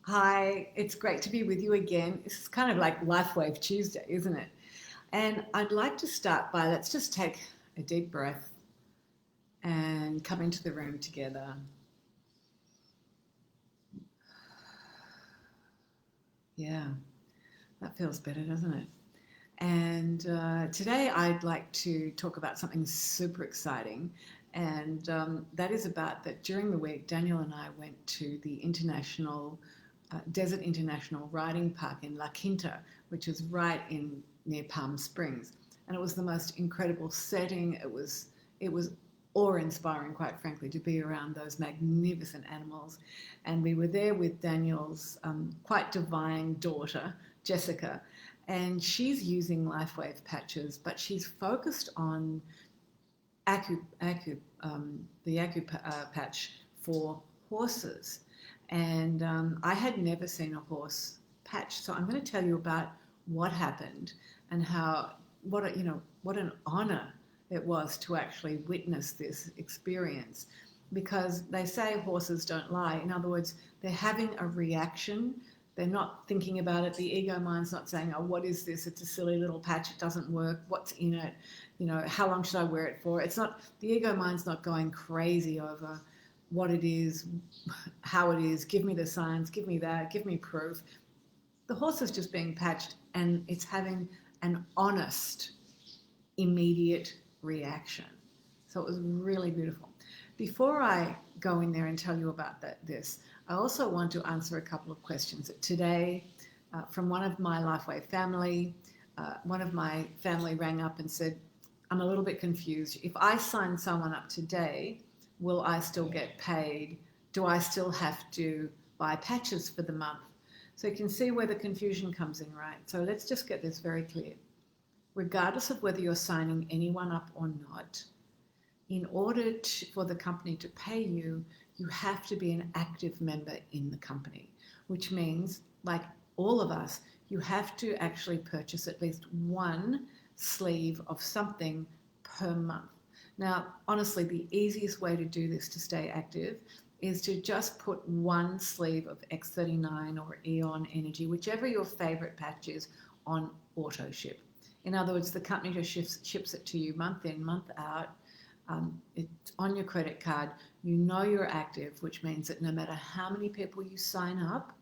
Hi, it's great to be with you again. This is kind of like LifeWave Tuesday, isn't it? And I'd like to start by let's just take a deep breath and come into the room together. Yeah, that feels better, doesn't it? And today I'd like to talk about something super exciting, and that is about that during the week, Daniel and I went to the Desert International Riding Park in La Quinta, which is right in near Palm Springs, and it was the most incredible setting. It was awe-inspiring, quite frankly, to be around those magnificent animals, and we were there with Daniel's quite divine daughter, Jessica, and she's using LifeWave patches, but she's focused on patch for horses. And I had never seen a horse patch, so I'm going to tell you about what happened and how what an honor it was to actually witness this experience. Because they say horses don't lie. In other words, they're having a reaction. They're not thinking about it. The ego mind's not saying, oh, what is this? It's a silly little patch. It doesn't work. What's in it? How long should I wear it for? It's not, the ego mind's not going crazy over what it is, how it is. Give me the signs, give me that, give me proof. The horse is just being patched and it's having an honest, immediate reaction. So it was really beautiful. Before I go in there and tell you about this, I also want to answer a couple of questions today from one of my LifeWave family. One of my family rang up and said, I'm a little bit confused. If I sign someone up today, will I still get paid? Do I still have to buy patches for the month? So you can see where the confusion comes in, right? So let's just get this very clear. Regardless of whether you're signing anyone up or not, in order for the company to pay you, you have to be an active member in the company, which means, like all of us, you have to actually purchase at least one sleeve of something per month. Now, honestly, the easiest way to do this to stay active is to just put one sleeve of X39 or Eon Energy, whichever your favorite patch is, on auto ship. In other words, the company just ships it to you month in, month out. It's on your credit card. You know you're active, which means that no matter how many people you sign up,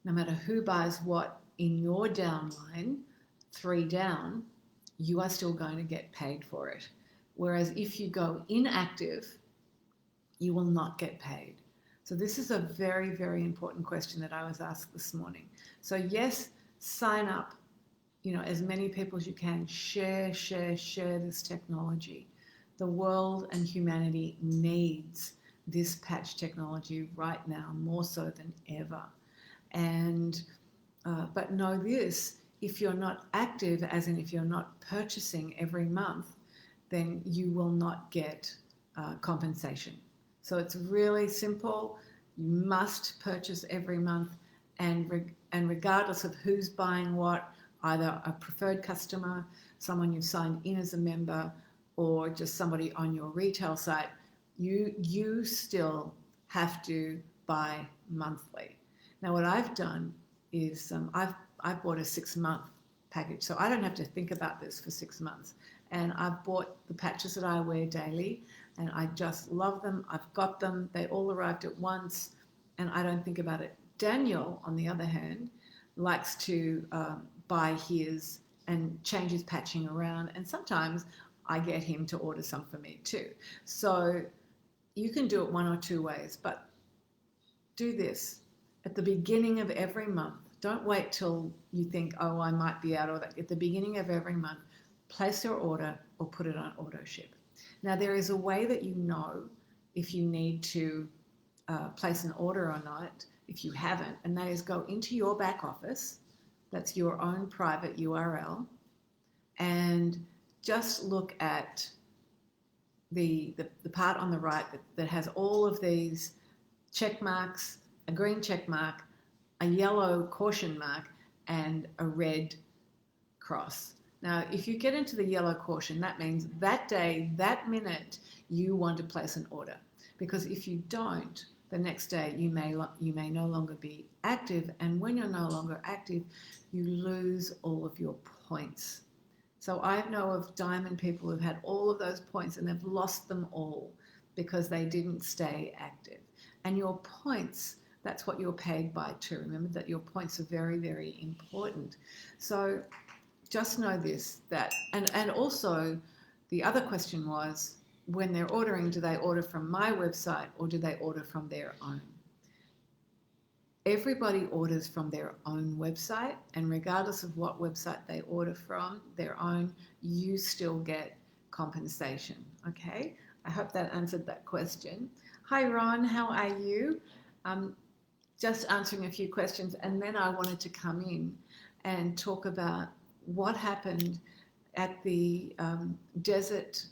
no matter who buys what in your downline, 3 down, you are still going to get paid for it. Whereas if you go inactive, you will not get paid. So this is a very, very important question that I was asked this morning. So yes, sign up, as many people as you can. Share this technology. The world and humanity needs this patch technology right now, more so than ever. And but know this, if you're not active, as in if you're not purchasing every month, then you will not get compensation. So it's really simple. You must purchase every month, and regardless of who's buying what, either a preferred customer, someone you've signed in as a member, or just somebody on your retail site, you still have to buy monthly. Now, what I've done is I've bought a 6-month package, so I don't have to think about this for 6 months. And I've bought the patches that I wear daily, and I just love them. I've got them. They all arrived at once, and I don't think about it. Daniel, on the other hand, likes to buy his and change his patching around, and sometimes I get him to order some for me too. So you can do it one or two ways, but do this at the beginning of every month. Don't wait till you think, oh, I might be out, or that. At the beginning of every month, place your order or put it on auto ship. Now, there is a way that you know if you need to place an order or not, if you haven't, and that is go into your back office. That's your own private URL, and just look at the part on the right that has all of these check marks, a green check mark, a yellow caution mark, and a red cross. Now, if you get into the yellow caution, that means that day, that minute, you want to place an order. Because if you don't, the next day you may no longer be active, and when you're no longer active, you lose all of your points. So I know of diamond people who've had all of those points and they've lost them all because they didn't stay active. And your points, that's what you're paid by too. Remember that your points are very, very important. So just know this, that, and also the other question was, when they're ordering, do they order from my website or do they order from their own? Everybody orders from their own website, and regardless of what website they order from, their own, you still get compensation, okay? I hope that answered that question. Hi, Ron, how are you? Just answering a few questions, and then I wanted to come in and talk about what happened at the Desert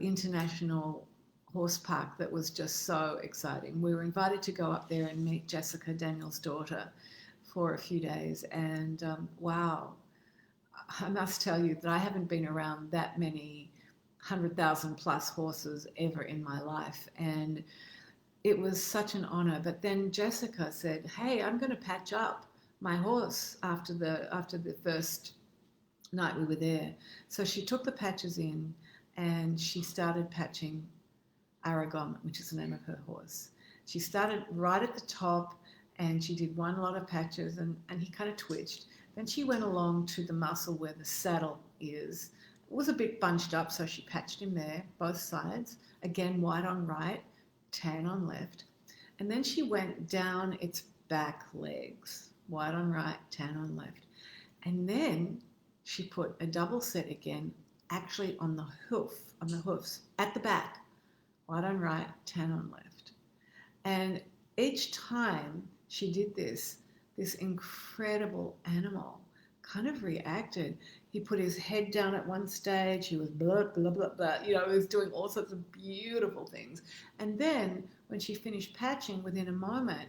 International Horse Park that was just so exciting. We were invited to go up there and meet Jessica, Daniel's daughter, for a few days, and wow, I must tell you that I haven't been around that many 100,000 plus horses ever in my life, and it was such an honor. But then Jessica said, hey, I'm going to patch up my horse after the first night we were there. So she took the patches in and she started patching Aragon, which is the name of her horse. She started right at the top and she did one lot of patches, and he kind of twitched. Then she went along to the muscle where the saddle is. It was a bit bunched up, so she patched him there, both sides. Again, white on right, tan on left. And then she went down its back legs, white on right, tan on left. And then she put a double set again, actually on the hoofs, at the back, white on right, tan on left. And each time she did this incredible animal kind of reacted. He put his head down at one stage, he was blah, blah, blah, blah, he was doing all sorts of beautiful things. And then when she finished patching, within a moment,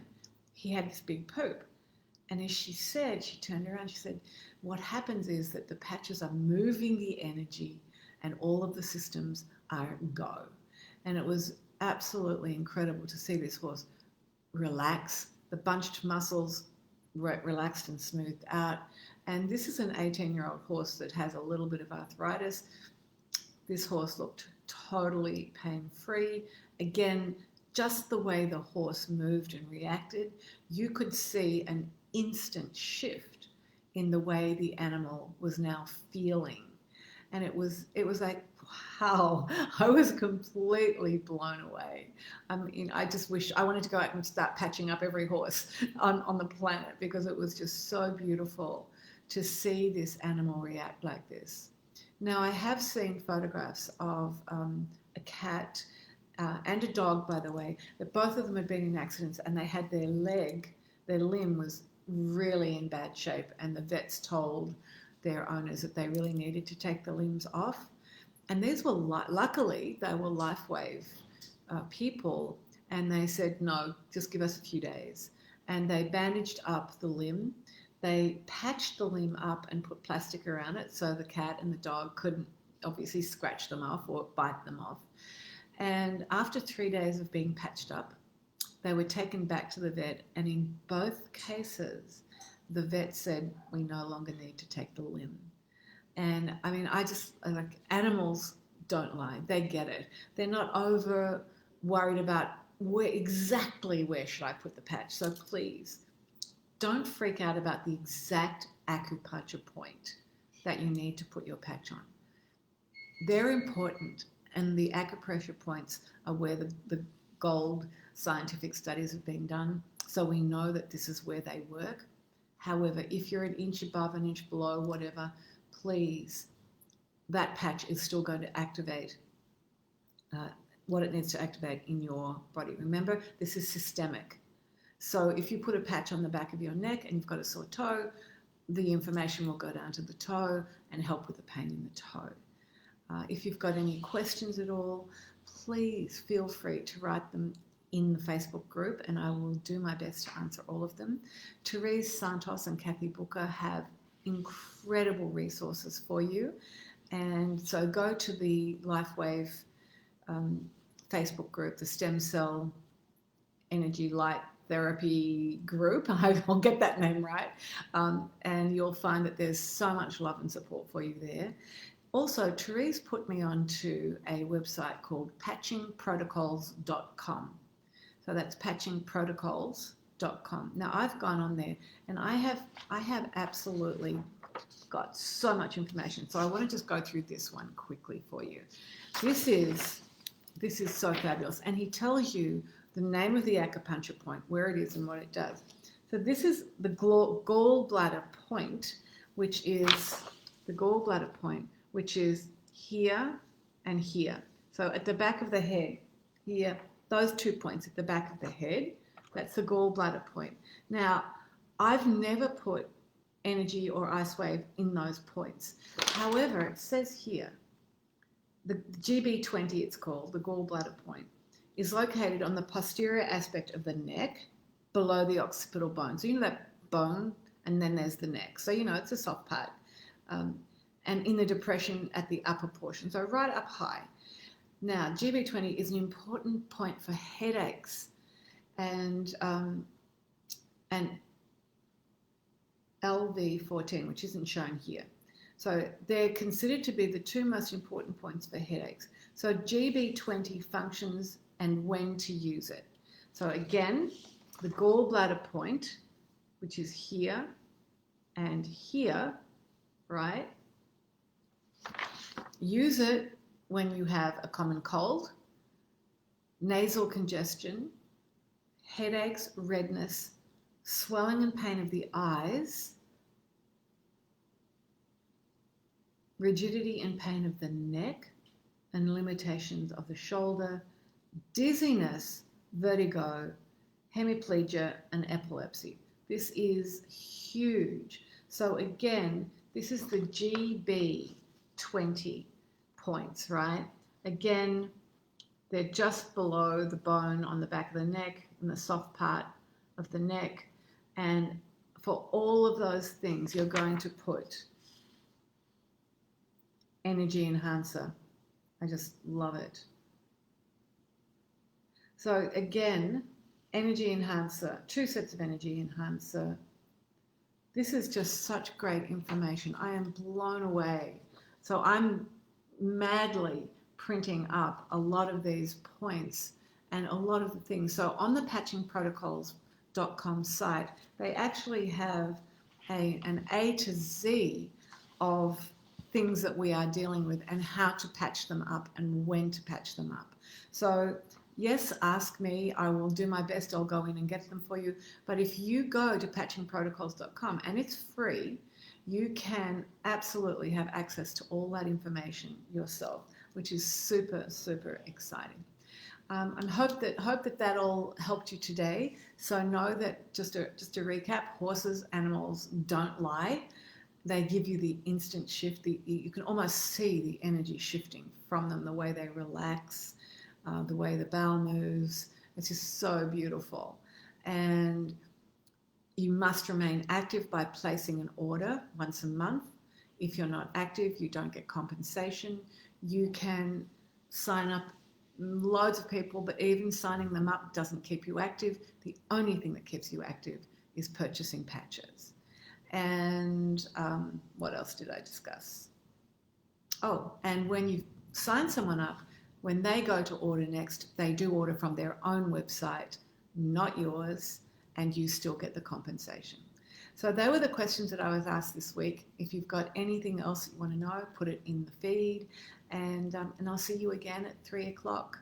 he had this big poop. And as she said, she turned around, she said, what happens is that the patches are moving the energy and all of the systems are go. And it was absolutely incredible to see this horse relax, the bunched muscles relaxed and smoothed out. And this is an 18-year-old horse that has a little bit of arthritis. This horse looked totally pain-free. Again, just the way the horse moved and reacted, you could see an instant shift in the way the animal was now feeling. And it was like, wow, I was completely blown away. I just wish I wanted to go out and start patching up every horse on the planet, because it was just so beautiful to see this animal react like this. Now, I have seen photographs of a cat and a dog, by the way, that both of them had been in accidents and they had their limb was really in bad shape, and the vets told their owners that they really needed to take the limbs off. And these were, luckily, they were LifeWave people, and they said, no, just give us a few days. And they bandaged up the limb. They patched the limb up and put plastic around it so the cat and the dog couldn't obviously scratch them off or bite them off. And after 3 days of being patched up, they were taken back to the vet, and in both cases, the vet said, we no longer need to take the limb. And I mean, animals don't lie. They get it. They're not over worried about exactly where should I put the patch. So please, don't freak out about the exact acupuncture point that you need to put your patch on. They're important, and the acupressure points are where the gold scientific studies have been done, so we know that this is where they work. However, if you're an inch above, an inch below, whatever, please, that patch is still going to activate what it needs to activate in your body. Remember, this is systemic. So if you put a patch on the back of your neck and you've got a sore toe, the information will go down to the toe and help with the pain in the toe. If you've got any questions at all, please feel free to write them in the Facebook group, and I will do my best to answer all of them. Therese Santos and Kathy Booker have incredible resources for you, and so go to the LifeWave Facebook group, the Stem Cell energy light therapy group. I'll get that name right. And you'll find that there's so much love and support for you there. Also, Therese put me onto a website called patchingprotocols.com. So that's patchingprotocols.com. Now I've gone on there and I have absolutely got so much information. So I want to just go through this one quickly for you. This is so fabulous. And he tells you the name of the acupuncture point, where it is and what it does. So this is the gallbladder point, which is here and here. So at the back of the head, here, those 2 points at the back of the head, that's the gallbladder point. Now, I've never put energy or ice wave in those points. However, it says here, the GB20 it's called, the gallbladder point, is located on the posterior aspect of the neck below the occipital bone. So you know that bone, and then there's the neck. So you know it's a soft part. And in the depression at the upper portion, so right up high. Now, GB20 is an important point for headaches and LV14, which isn't shown here. So they're considered to be the two most important points for headaches. So GB20 functions and when to use it. So again, the gallbladder point, which is here and here, right? Use it when you have a common cold, nasal congestion, headaches, redness, swelling and pain of the eyes, rigidity and pain of the neck, and limitations of the shoulder, dizziness, vertigo, hemiplegia, and epilepsy. This is huge. So again, this is the GB20 points, right? Again, they're just below the bone on the back of the neck and the soft part of the neck. And for all of those things, you're going to put energy enhancer. I just love it. So again, energy enhancer, 2 sets of energy enhancer. This is just such great information. I am blown away. So I'm madly printing up a lot of these points and a lot of the things. So on the patchingprotocols.com site, they actually have an A to Z of things that we are dealing with and how to patch them up and when to patch them up. So yes, ask me. I will do my best. I'll go in and get them for you. But if you go to patchingprotocols.com and it's free, you can absolutely have access to all that information yourself, which is super, super exciting. And hope that all helped you today. So know that, just to recap, horses, animals don't lie. They give you the instant shift. You can almost see the energy shifting from them, the way they relax, the way the bowel moves. It's just so beautiful. And you must remain active by placing an order once a month. If you're not active, you don't get compensation. You can sign up loads of people, but even signing them up doesn't keep you active. The only thing that keeps you active is purchasing patches. And what else did I discuss? Oh, and when you sign someone up, when they go to order next, they do order from their own website, not yours, and you still get the compensation. So they were the questions that I was asked this week. If you've got anything else you want to know, put it in the feed, and I'll see you again at 3 o'clock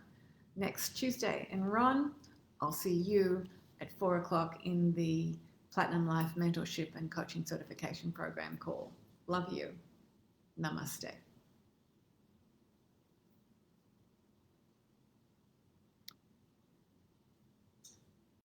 next Tuesday. And Ron, I'll see you at 4 o'clock in the Platinum Life Mentorship and Coaching Certification Program call. Love you. Namaste.